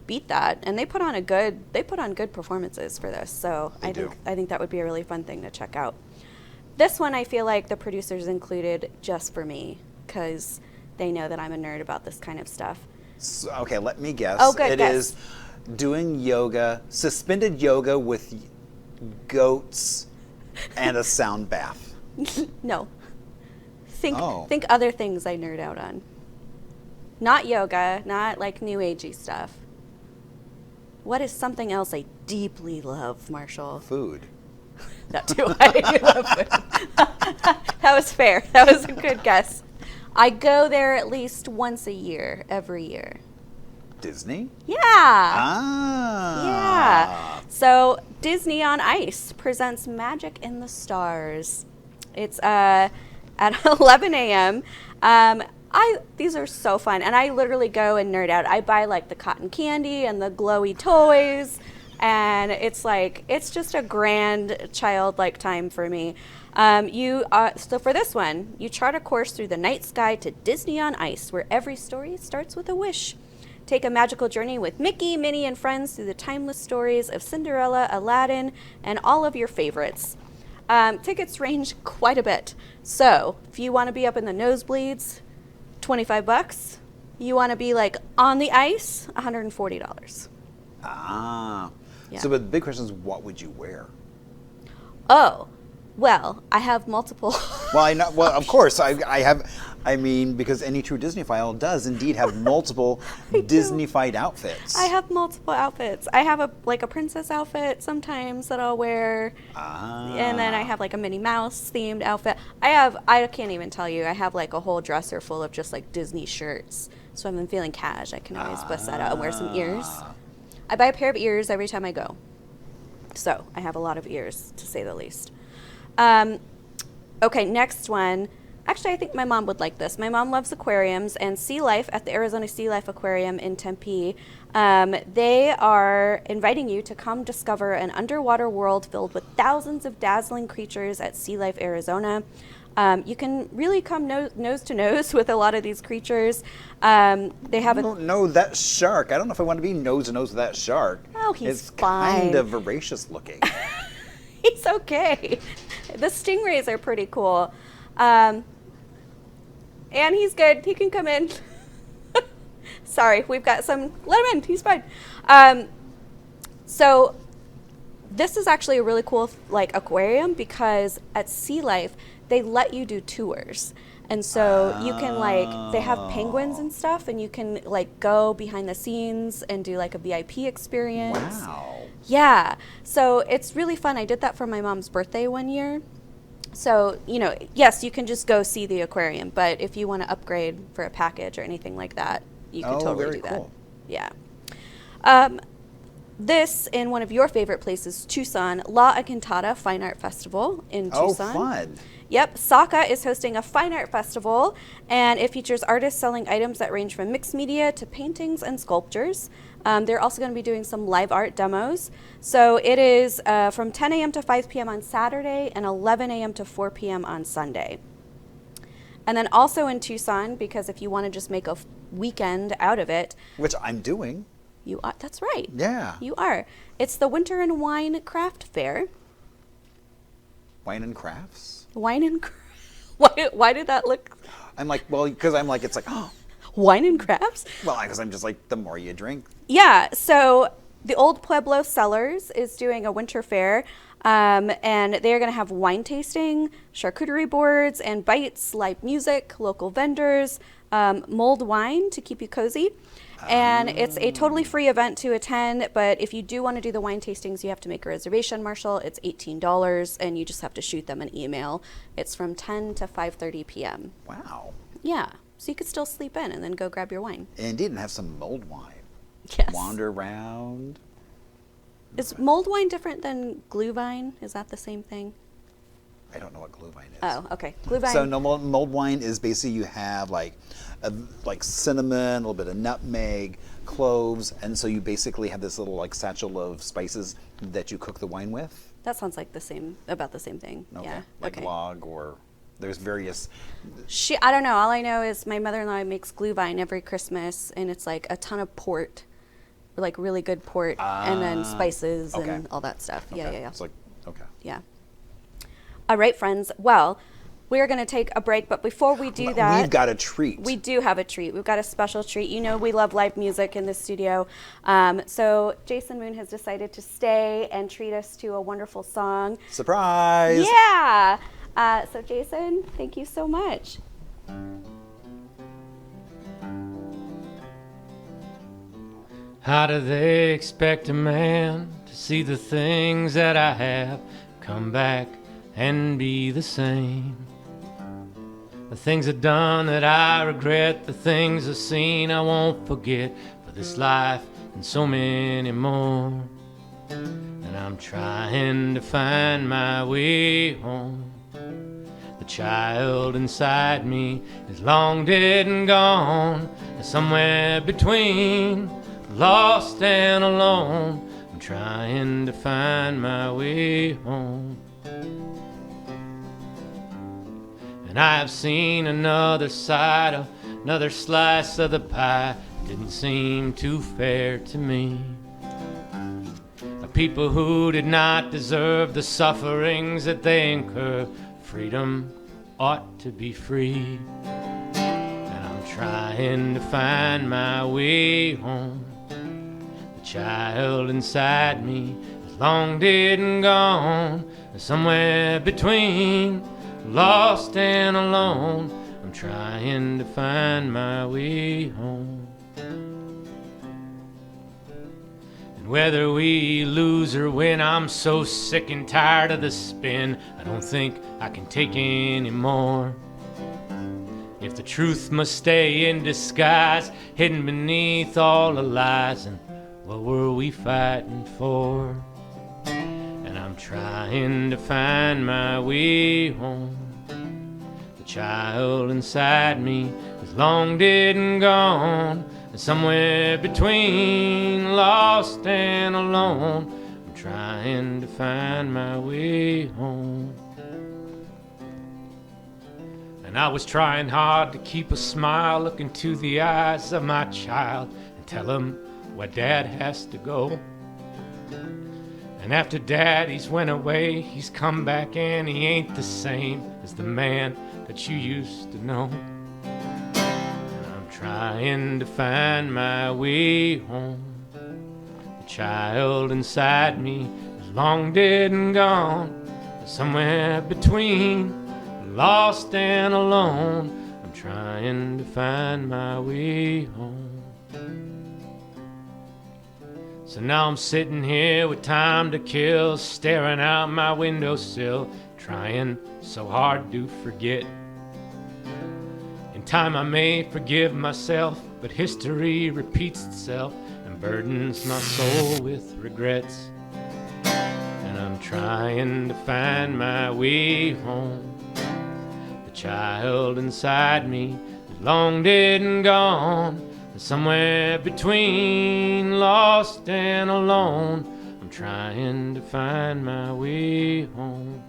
beat that. And they put on good performances for this. So I think that would be a really fun thing to check out. This one I feel like the producers included just for me because they know that I'm a nerd about this kind of stuff. So, okay, let me guess. Oh, good. It is doing yoga, suspended yoga with goats and a sound bath. No. Think other things I nerd out on. Not yoga, not like new agey stuff. What is something else I deeply love, Marshall? Food. That too. I love food. That was fair. That was a good guess. I go there at least once a year, every year. Disney? Yeah. Ah. Yeah. So Disney on Ice presents Magic in the Stars. It's at 11 a.m. These are so fun, and I literally go and nerd out. I buy like the cotton candy and the glowy toys, and it's just a grand childlike time for me. So for this one, you chart a course through the night sky to Disney on Ice, where every story starts with a wish. Take a magical journey with Mickey, Minnie, and friends through the timeless stories of Cinderella, Aladdin, and all of your favorites. Tickets range quite a bit. So if you want to be up in the nosebleeds, $25. You want to be like on the ice, $140. Ah. Yeah. So, but the big question is, what would you wear? Oh, well, I have multiple. Well, I know. Well, of course, I have. I mean, because any true Disneyphile does indeed have multiple Disneyfied outfits. I have multiple outfits. I have a princess outfit sometimes that I'll wear, and then I have like a Minnie Mouse themed outfit. I can't even tell you. I have like a whole dresser full of just like Disney shirts. So if I'm feeling cash, I can always bust that out and wear some ears. I buy a pair of ears every time I go. So I have a lot of ears, to say the least. Okay, next one. Actually, I think my mom would like this. My mom loves aquariums, and Sea Life at the Arizona Sea Life Aquarium in Tempe, they are inviting you to come discover an underwater world filled with thousands of dazzling creatures at Sea Life Arizona. You can really come nose to nose with a lot of these creatures. They have I don't know that shark. I don't know if I want to be nose to nose with that shark. Oh, he's it's fine. Kind of voracious looking. He's okay. The stingrays are pretty cool. And he's good. He can come in. Sorry, we've got some. Let him in. He's fine. So this is actually a really cool aquarium because at Sea Life they let you do tours. And so you can they have penguins and stuff, and you can go behind the scenes and do a VIP experience. Wow. Yeah. So it's really fun. I did that for my mom's birthday one year. So, yes, you can just go see the aquarium, but if you want to upgrade for a package or anything like that, you can totally do that. Cool. Yeah. This, in one of your favorite places, Tucson, La Encantada Fine Art Festival in Tucson. Oh, fun. Yep, SACA is hosting a fine art festival, and it features artists selling items that range from mixed media to paintings and sculptures. They're also going to be doing some live art demos. So it is from 10 a.m. to 5 p.m. on Saturday and 11 a.m. to 4 p.m. on Sunday. And then also in Tucson, because if you want to just make a weekend out of it. Which I'm doing. You are, that's right. Yeah. You are. It's the Winter and Wine Craft Fair. Wine and crafts? Wine and why did that look? I'm because it's oh. Wine and crafts? Well, because I'm just the more you drink. Yeah, so the Old Pueblo Cellars is doing a winter fair, and they're going to have wine tasting, charcuterie boards and bites, live music, local vendors, mulled wine to keep you cozy. And it's a totally free event to attend, but if you do want to do the wine tastings, you have to make a reservation, Marshall. It's $18, and you just have to shoot them an email. It's from 10 to 5:30 p.m. Wow. Yeah, so you could still sleep in and then go grab your wine. Indeed, and have some mulled wine. Yes. Wander around. Is mulled wine different than glühwein? Is that the same thing? I don't know what glühwein is. Oh, okay. Glühwein. So no, mulled wine is basically you have cinnamon, a little bit of nutmeg, cloves, and so you basically have this little satchel of spices that you cook the wine with. That sounds about the same thing. Okay. Yeah. Like log, or there's various. I don't know. All I know is my mother-in-law makes glühwein every Christmas, and it's a ton of port, really good port, and then spices and all that stuff. Okay. Yeah. It's okay. Yeah. All right, friends. Well, we're going to take a break, but before we do that... We've got a treat. We do have a treat. We've got a special treat. We love live music in the studio. So Jason Moon has decided to stay and treat us to a wonderful song. Surprise! Yeah! So Jason, thank you so much. How do they expect a man to see the things that I have come back and be the same? The things I've done that I regret, the things I've seen I won't forget, for this life and so many more. And I'm trying to find my way home. The child inside me is long dead and gone, and somewhere between lost and alone, I'm trying to find my way home. And I've seen another side, another slice of the pie. Didn't seem too fair to me. People who did not deserve the sufferings that they incur. Freedom ought to be free. And I'm trying to find my way home. The child inside me is long dead and gone, somewhere between lost and alone. I'm trying to find my way home. And whether we lose or win, I'm so sick and tired of the spin. I don't think I can take any more. If the truth must stay in disguise, hidden beneath all the lies, and what were we fighting for? And I'm trying to find my way home. The child inside me is long dead and gone, and somewhere between lost and alone, I'm trying to find my way home. And I was trying hard to keep a smile, look into the eyes of my child and tell him where Dad has to go. And after Daddy's went away, he's come back and he ain't the same as the man that you used to know. And I'm trying to find my way home. The child inside me is long dead and gone, somewhere between lost and alone, I'm trying to find my way home. So now I'm sitting here with time to kill, staring out my windowsill, trying so hard to forget. In time I may forgive myself, but history repeats itself and burdens my soul with regrets. And I'm trying to find my way home. The child inside me is long dead and gone, and somewhere between lost and alone, I'm trying to find my way home.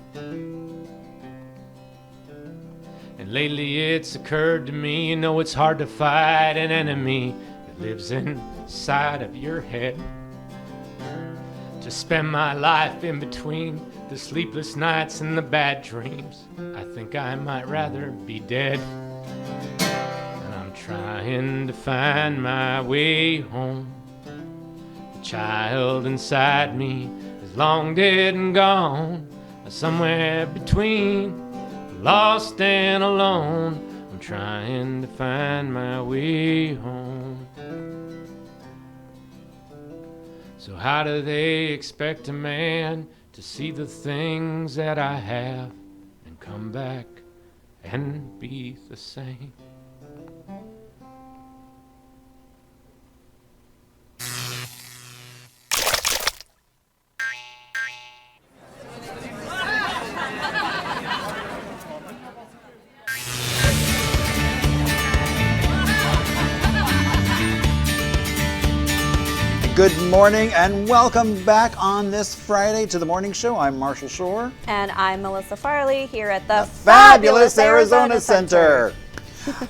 And lately it's occurred to me, you know it's hard to fight an enemy that lives inside of your head. To spend my life in between the sleepless nights and the bad dreams, I think I might rather be dead. And I'm trying to find my way home. The child inside me is long dead and gone, somewhere between lost and alone, I'm trying to find my way home. So how do they expect a man to see the things that I have and come back and be the same? Good morning and welcome back on this Friday to the morning show. I'm Marshall Shore. And I'm Melissa Farley here at the fabulous Arizona Center.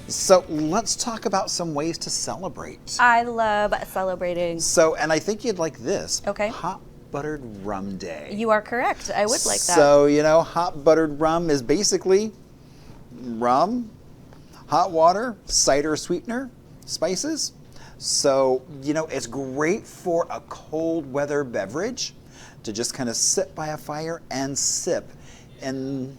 So let's talk about some ways to celebrate. I love celebrating. So, and I think you'd like this. Okay. Hot buttered rum day. You are correct. I would like that. So, you know, hot buttered rum is basically rum, hot water, cider sweetener, spices. So, you know, it's great for a cold weather beverage to just kind of sit by a fire and sip. And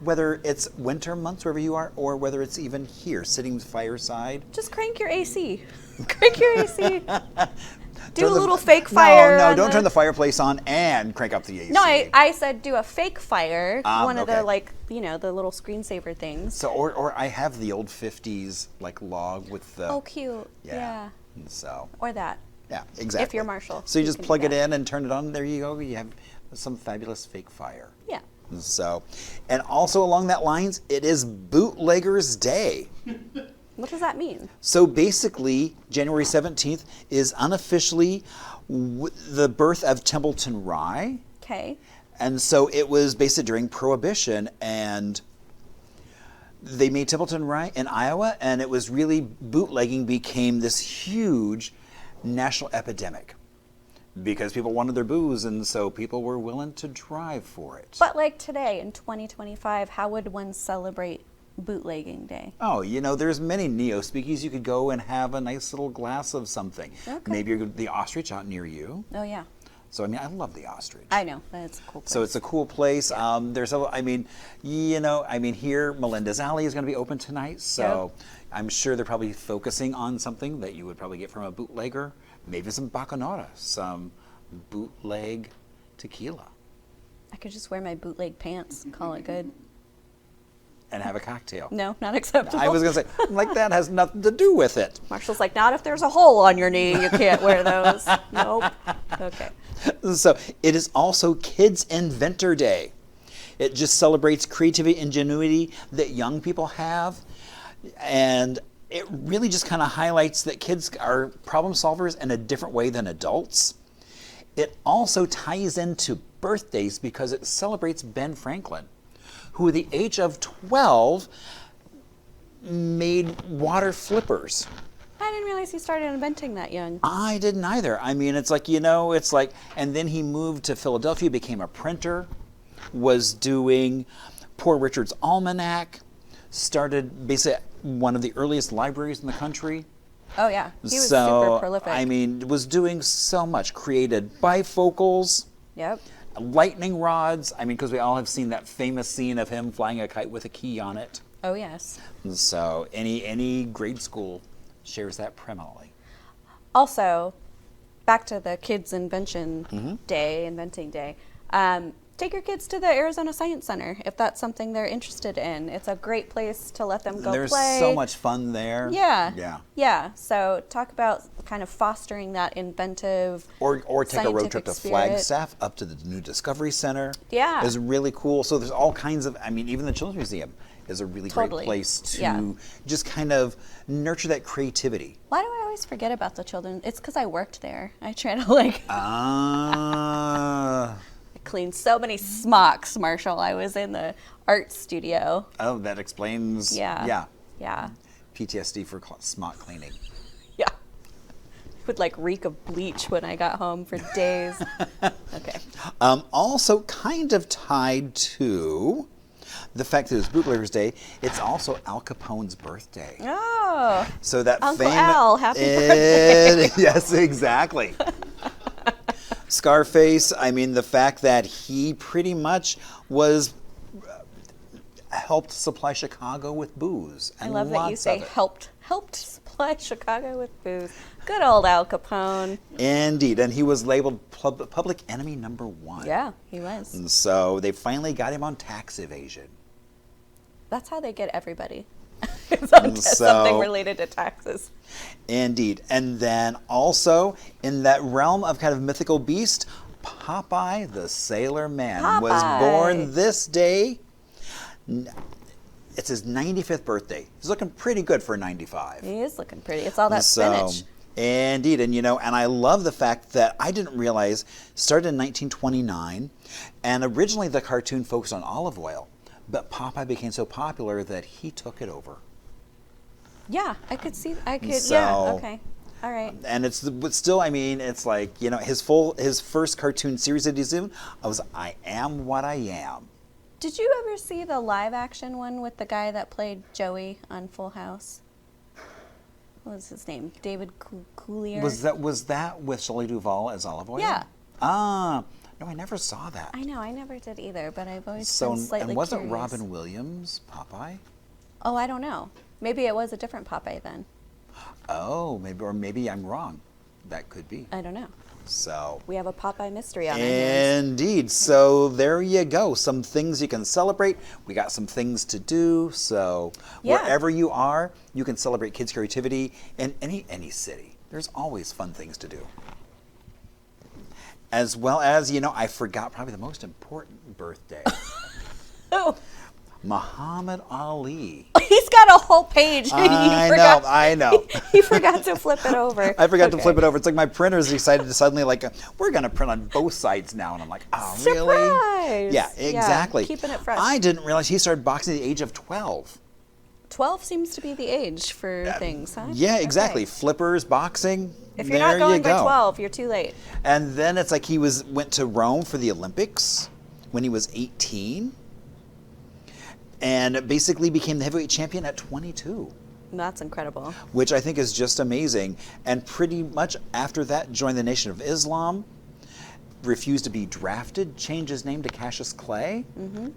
whether it's winter months, wherever you are, or whether it's even here, sitting fireside. Just crank your AC. Crank your AC. Do a little fake fire. No, don't turn the fireplace on and crank up the AC. No, I said do a fake fire. One of okay. the, like, you know, the little screensaver things. So, or I have the old 50s, like, log with the... Oh, cute. Yeah. So. Or that. Yeah, exactly. If you're Marshall. So you just plug it in and turn it on. There you go. You have some fabulous fake fire. Yeah. So, and also along that lines, it is Bootleggers Day. What does that mean? So basically, January 17th is unofficially the birth of Templeton Rye. Okay. And so it was based during Prohibition, and they made Templeton Rye in Iowa, and it was really, bootlegging became this huge national epidemic because people wanted their booze, and so people were willing to drive for it. But like today in 2025, how would one celebrate Bootlegging Day? Oh, you know, there's many neo-speakies. You could go and have a nice little glass of something. Okay. Maybe the Ostrich out near you. Oh, yeah. So, I mean, I love the Ostrich. I know. It's a cool place. So it's a cool place. Yeah. There's a, I mean, you know, here, Melinda's Alley is going to be open tonight. So Yep. I'm sure they're probably focusing on something that you would probably get from a bootlegger. Maybe some bacanora, some bootleg tequila. I could just wear my bootleg pants and call it good. And have a cocktail. No, not acceptable. I was going to say, like, that has nothing to do with it. Marshall's like, not if there's a hole on your knee. You can't wear those. Nope. Okay. So it is also Kids Inventor Day. It just celebrates creativity, ingenuity that young people have. And it really just kind of highlights that kids are problem solvers in a different way than adults. It also ties into birthdays because it celebrates Ben Franklin, who at the age of 12 made water flippers. I didn't realize he started inventing that young. I didn't either. I mean, it's like, and then he moved to Philadelphia, became a printer, was doing Poor Richard's Almanac, started basically one of the earliest libraries in the country. Oh yeah, he was super prolific. I mean, was doing so much, created bifocals. Yep. Lightning rods. I mean, because we all have seen that famous scene of him flying a kite with a key on it. Oh yes. So any grade school shares that preeminently. Also, back to the kids' inventing day. Take your kids to the Arizona Science Center if that's something they're interested in. It's a great place to let them go There's play. so much fun there. Yeah. So talk about kind of fostering that inventive or take a road trip to spirit. Flagstaff up to the new Discovery Center. Yeah. Is really cool. So there's all kinds of, I mean, even the Children's Museum is a really great place to just kind of nurture that creativity. Why do I always forget about the children? It's because I worked there. I try to cleaned so many smocks, Marshall. I was in the art studio. Oh, that explains. Yeah. PTSD for smock cleaning. Yeah. Would reek of bleach when I got home for days. Okay. Also kind of tied to the fact that it's Bootlegger's Day, it's also Al Capone's birthday. Oh. So that Uncle Al, happy birthday. Yes, exactly. Scarface, I mean, the fact that he pretty much helped supply Chicago with booze. And I love that you say helped supply Chicago with booze. Good old Al Capone. Indeed, and he was labeled public enemy #1. Yeah, he was. And so they finally got him on tax evasion. That's how they get everybody. Something related to taxes. Indeed. And then also in that realm of kind of mythical beast, Popeye the Sailor Man was born this day. It's his 95th birthday. He's looking pretty good for 95. He is looking pretty. It's all that spinach. Indeed. And and I love the fact that I didn't realize started in 1929, and originally the cartoon focused on olive oil, but Popeye became so popular that he took it over. Yeah, I could. So, yeah, okay. All right. And but still, I mean, it's like, his first cartoon series that he's in was I Am What I Am. Did you ever see the live action one with the guy that played Joey on Full House? What was his name? David Coulier? Was that with Shelley Duvall as Olive Oil? Yeah. No, I never saw that. I know, I never did either, but I've always been slightly and wasn't curious. Robin Williams Popeye? Oh, I don't know. Maybe it was a different Popeye then. Oh, maybe I'm wrong. That could be. I don't know. So we have a Popeye mystery on our hands. Indeed. So there you go. Some things you can celebrate. We got some things to do. So wherever you are, you can celebrate kids' creativity in any city. There's always fun things to do. As well as, I forgot probably the most important birthday. Oh. Muhammad Ali. He's got a whole page. I know. He forgot to flip it over. I forgot to flip it over. It's like my printers decided to suddenly we're going to print on both sides now. And I'm like, oh, Surprise! Really? Yeah, exactly. Yeah, keeping it fresh. I didn't realize he started boxing at the age of 12. 12 seems to be the age for things, huh? Yeah, exactly. Okay. Flippers, boxing. If you're not going by 12, you're too late. And then it's like he went to Rome for the Olympics when he was 18. And basically became the heavyweight champion at 22. That's incredible. Which I think is just amazing. And pretty much after that, joined the Nation of Islam, refused to be drafted, changed his name to Cassius Clay. Mm-hmm.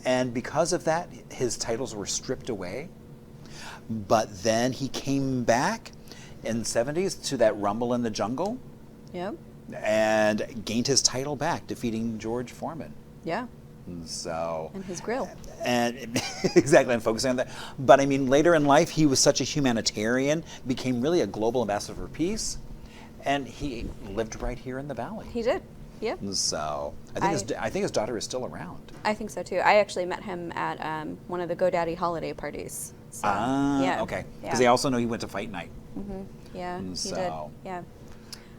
And because of that, his titles were stripped away. But then he came back in the 70s to that Rumble in the Jungle. Yep. And gained his title back, defeating George Foreman. Yeah. So, and his grill. And exactly, and focusing on that. But I mean, later in life, he was such a humanitarian, became really a global ambassador for peace, and he lived right here in the Valley. He did. Yep. So I think his daughter is still around. I think so too. I actually met him at one of the GoDaddy holiday parties. So, yeah. Okay. Because I also know he went to Fight Night. Yeah, he So. did.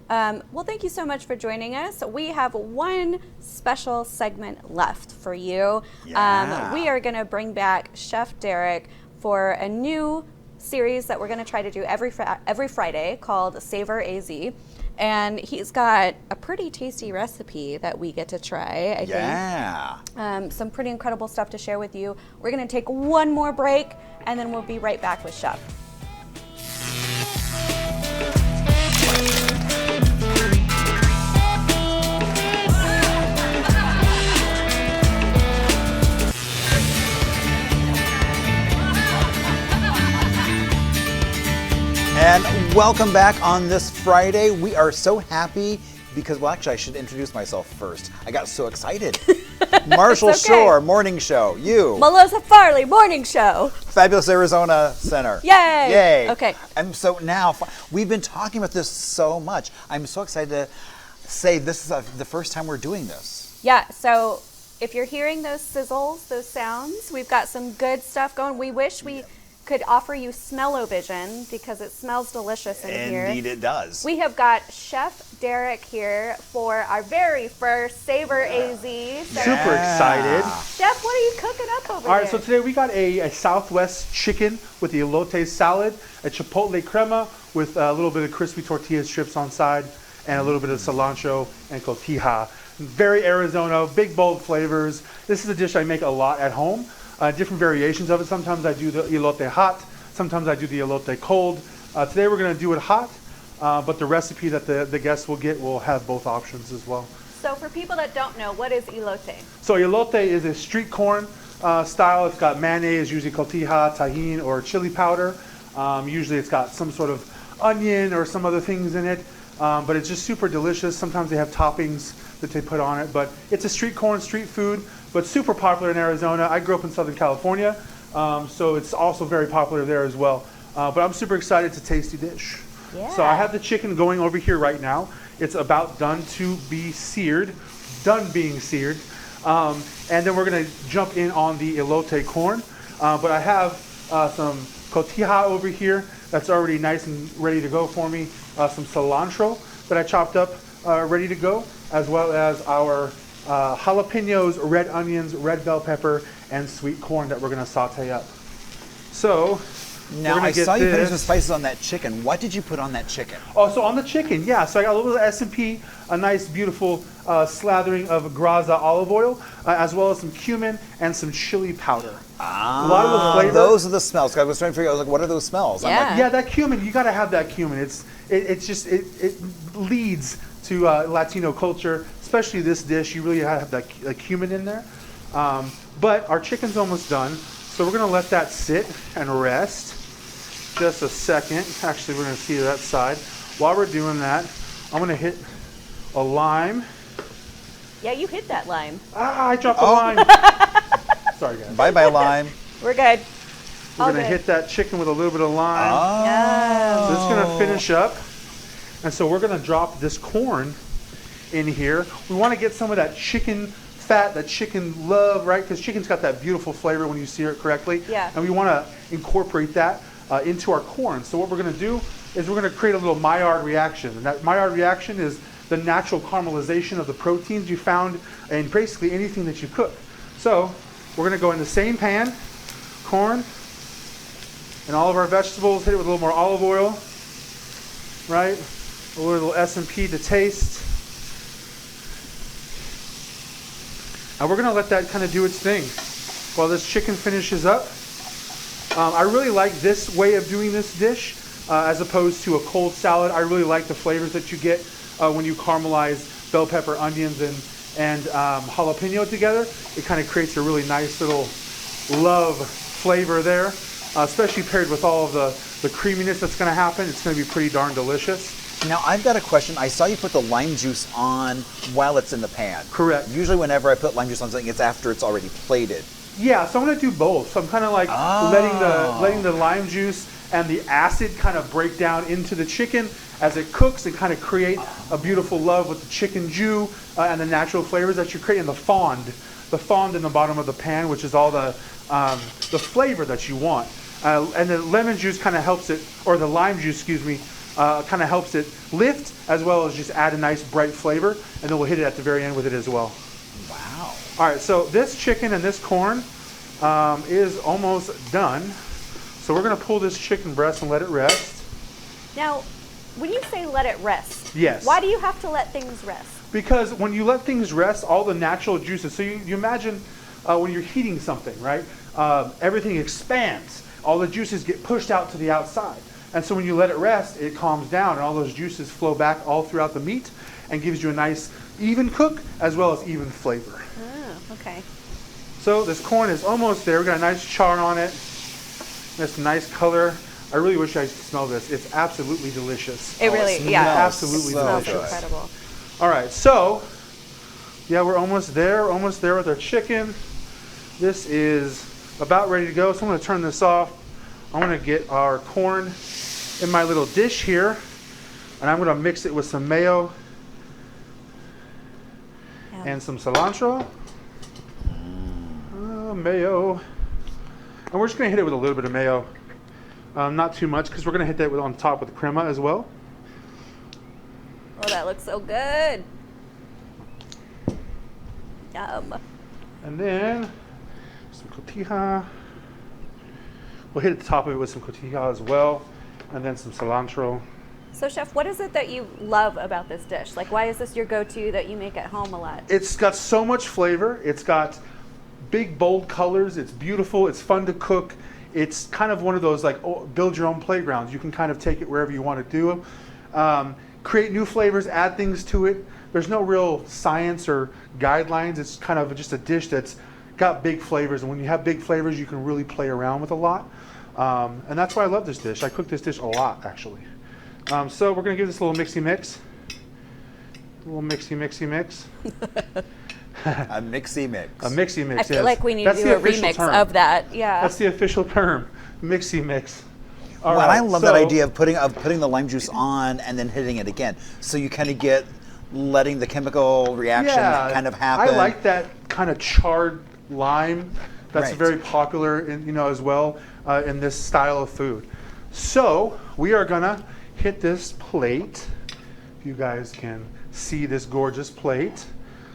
Yeah. Well, thank you so much for joining us. We have one special segment left for you. Yeah. We are going to bring back Chef Derek for a new series that we're going to try to do every Friday called SAVOR AZ. And he's got a pretty tasty recipe that we get to try, I think. Some pretty incredible stuff to share with you. We're going to take one more break, and then we'll be right back with Chef. And welcome back on this Friday. We are so happy because, well, actually, I should introduce myself first. I got so excited. Marshall Shore, morning show. You. Melissa Farley, morning show. Fabulous Arizona Center. Yay. Yay. Okay. And so now, we've been talking about this so much. I'm so excited to say this is the first time we're doing this. Yeah, so if you're hearing those sizzles, those sounds, we've got some good stuff going. We wish we could offer you smell-o-vision because it smells delicious in here. Indeed it does. We have got Chef Derek here for our very first SAVOR AZ. Super excited. Chef, what are you cooking up over there? All right, so today we got a Southwest chicken with the elote salad, a chipotle crema with a little bit of crispy tortilla strips on side, and a little bit of cilantro and cotija. Very Arizona, big bold flavors. This is a dish I make a lot at home. Different variations of it. Sometimes I do the elote hot, sometimes I do the elote cold. Today we're going to do it hot, but the recipe that the guests will get will have both options as well. So for people that don't know, what is elote? So elote is a street corn style. It's got mayonnaise, usually cotija, tahini, or chili powder. Usually it's got some sort of onion or some other things in it, but it's just super delicious. Sometimes they have toppings that they put on it, but it's a street corn, street food, but super popular in Arizona. I grew up in Southern California, so it's also very popular there as well. But I'm super excited. It's a tasty dish. Yeah. So I have the chicken going over here right now. It's about done being seared. And then we're gonna jump in on the elote corn. But I have some cotija over here that's already nice and ready to go for me. Some cilantro that I chopped up, ready to go, as well as our jalapenos, red onions, red bell pepper, and sweet corn that we're going to saute up. So now I saw you putting some spices on that chicken. What did you put on that chicken? Oh, so on the chicken, yeah. So I got a little bit of S&P, a nice beautiful slathering of graza olive oil, as well as some cumin and some chili powder. Ah, a lot of the flavor. Those are the smells. I was trying to figure out, I was like, what are those smells? Yeah. I'm like, Yeah, that cumin, you got to have that cumin. It leads to Latino culture, especially this dish. You really have that cumin in there. But our chicken's almost done, so we're gonna let that sit and rest just a second. Actually, we're gonna see that side. While we're doing that, I'm gonna hit a lime. Yeah, you hit that lime. I dropped the lime. Sorry, guys. Bye-bye, lime. We're good. We're gonna hit that chicken with a little bit of lime. Oh. So it's gonna finish up. And so we're gonna drop this corn in here. We wanna get some of that chicken fat, that chicken love, right? Because chicken's got that beautiful flavor when you sear it correctly. Yeah. And we wanna incorporate that into our corn. So what we're gonna do is we're gonna create a little Maillard reaction. And that Maillard reaction is the natural caramelization of the proteins you found in basically anything that you cook. So we're gonna go in the same pan, corn, and all of our vegetables, hit it with a little more olive oil, right? A little S&P to taste. And we're gonna let that kind of do its thing while this chicken finishes up. I really like this way of doing this dish as opposed to a cold salad. I really like the flavors that you get when you caramelize bell pepper, onions, and jalapeno together. It kind of creates a really nice little love flavor there, especially paired with all of the creaminess that's gonna happen. It's gonna be pretty darn delicious. Now, I've got a question. I saw you put the lime juice on while it's in the pan. Correct. Usually whenever I put lime juice on something, it's after it's already plated. Yeah, so I'm gonna do both. So I'm kind of like letting the lime juice and the acid kind of break down into the chicken as it cooks and kind of create a beautiful love with the chicken jus and the natural flavors that you create in the fond in the bottom of the pan, which is all the flavor that you want. And the lemon juice kind of helps it, or the lime juice, excuse me, kind of helps it lift as well as just add a nice bright flavor, and then we'll hit it at the very end with it as well. Wow. All right, so this chicken and this corn is almost done. So we're gonna pull this chicken breast and let it rest. Now, when you say let it rest, Yes. why do you have to let things rest? Because when you let things rest, all the natural juices, so you imagine when you're heating something, right? Everything expands. All the juices get pushed out to the outside. And so when you let it rest, it calms down and all those juices flow back all throughout the meat and gives you a nice even cook as well as even flavor. Oh, okay. So this corn is almost there. We got a nice char on it. This nice color. I really wish I could smell this. It's absolutely delicious. It really, yeah. Absolutely Smells delicious. incredible. All right, so yeah, we're almost there. We're almost there with our chicken. This is about ready to go. So I'm going to turn this off. I'm going to get our corn in my little dish here, and I'm going to mix it with some mayo and some cilantro. Mayo. And we're just going to hit it with a little bit of mayo. Not too much, because we're going to hit that on top with crema as well. Oh, that looks so good. Yum. And then some cotija. We'll hit the top of it with some cotija as well, and then some cilantro. So, Chef, what is it that you love about this dish? Like, why is this your go-to that you make at home a lot? It's got so much flavor. It's got big, bold colors. It's beautiful. It's fun to cook. It's kind of one of those like build your own playgrounds. You can kind of take it wherever you want to do. Create new flavors, add things to it. There's no real science or guidelines. It's kind of just a dish that's got big flavors. And when you have big flavors, you can really play around with a lot. And that's why I love this dish. I cook this dish a lot, actually. So we're going to give this a little mixy mix. A little mixy mix. A mixy mix. A mixy mix. I feel like we need to do a remix of that. Yeah. That's the official term. Mixy mix. All well, right, I love that idea of putting the lime juice on and then hitting it again. So you kind of get letting the chemical reaction kind of happen. I like that kind of charred lime. That's Right. very popular, as well in this style of food. So we are gonna hit this plate. If you guys can see this gorgeous plate,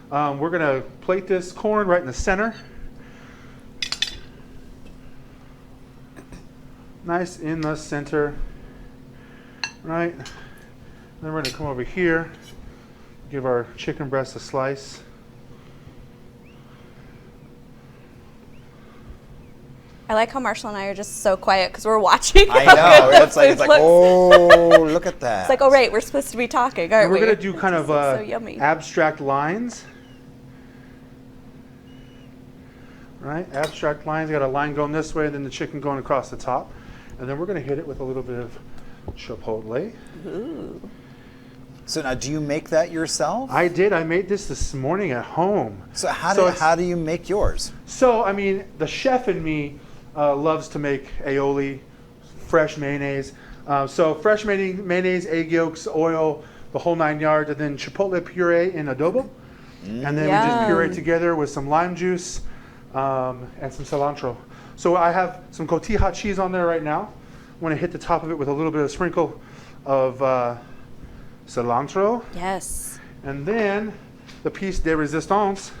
we're gonna plate this corn right in the center. Nice in the center, right? Then we're gonna come over here, give our chicken breast a slice. I like how Marshall and I are just so quiet because we're watching. I know. It's like oh, look at that. It's like, oh, right, we're supposed to be talking, aren't And we're we? gonna do kind of so yummy. abstract lines. Right, abstract lines. Got a line going this way, then the chicken going across the top. And then we're going to hit it with a little bit of chipotle. Ooh. So now, do you make that yourself? I did. I made this morning at home. So how do you make yours? So, I mean, the chef in me loves to make aioli, fresh mayonnaise. So fresh mayonnaise, egg yolks, oil, the whole 9 yards, and then chipotle puree in adobo. And then we just puree it together with some lime juice and some cilantro. So I have some cotija cheese on there right now. I want to hit the top of it with a little bit of sprinkle of cilantro. Yes. And then the piece de resistance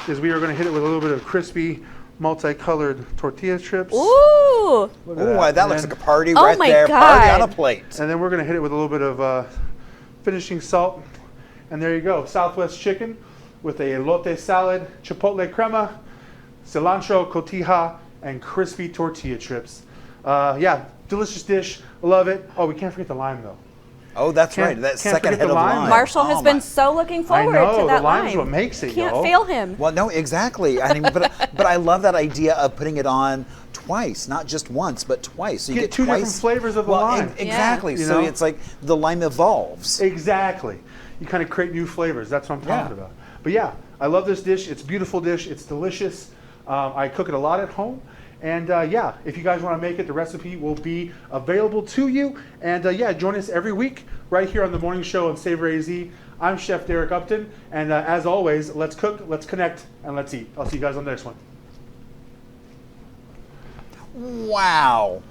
is we are going to hit it with a little bit of crispy, multicolored tortilla strips. Ooh. Look at Oh, that looks like a party Oh right my there. God. Party on a plate. And then we're going to hit it with a little bit of finishing salt. And there you go, Southwest chicken with a elote salad, chipotle crema, cilantro, cotija, and crispy tortilla strips. Yeah, delicious dish. Love it. Oh, we can't forget the lime though. Oh, that's Can't- right. That can't second forget head the of lime. lime. Marshall has Oh, been my- so looking I forward know, to that the lime's lime. what makes it, Can't y'all. fail him. Well, no, exactly. I mean, but I love that idea of putting it on twice, not just once, but twice. So you Get get two twice different flavors of the well, lime. Exactly. You So know? it's like the lime evolves. Exactly. You kind of create new flavors. That's what I'm talking about. But yeah, I love this dish. It's a beautiful dish. It's delicious. I cook it a lot at home. And yeah, if you guys want to make it, the recipe will be available to you. And yeah, join us every week right here on the morning show on SAVOR AZ. I'm Chef Derek Upton, and as always, let's cook, let's connect, and let's eat. I'll see you guys on the next one. Wow.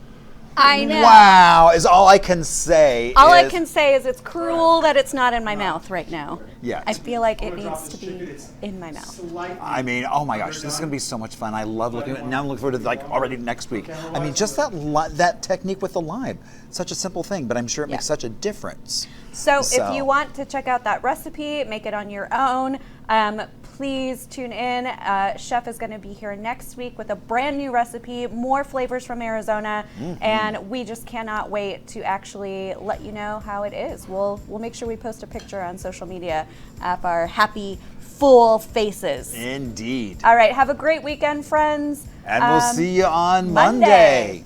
I know. Wow is all I can say. All I can say is it's cruel that it's not in my mouth right now. Yeah. I feel like it needs to be in my mouth. I mean, oh my gosh, this is going to be so much fun. I love looking at it. Now I'm looking forward to like already next week. I mean, just that technique with the lime. Such a simple thing, but I'm sure it makes such a difference. So if you want to check out that recipe, make it on your own, please tune in. Chef is going to be here next week with a brand new recipe, more flavors from Arizona, and we just cannot wait to actually let you know how it is. We'll make sure we post a picture on social media of our happy, full faces. Indeed. All right, have a great weekend, friends. And we'll see you on Monday.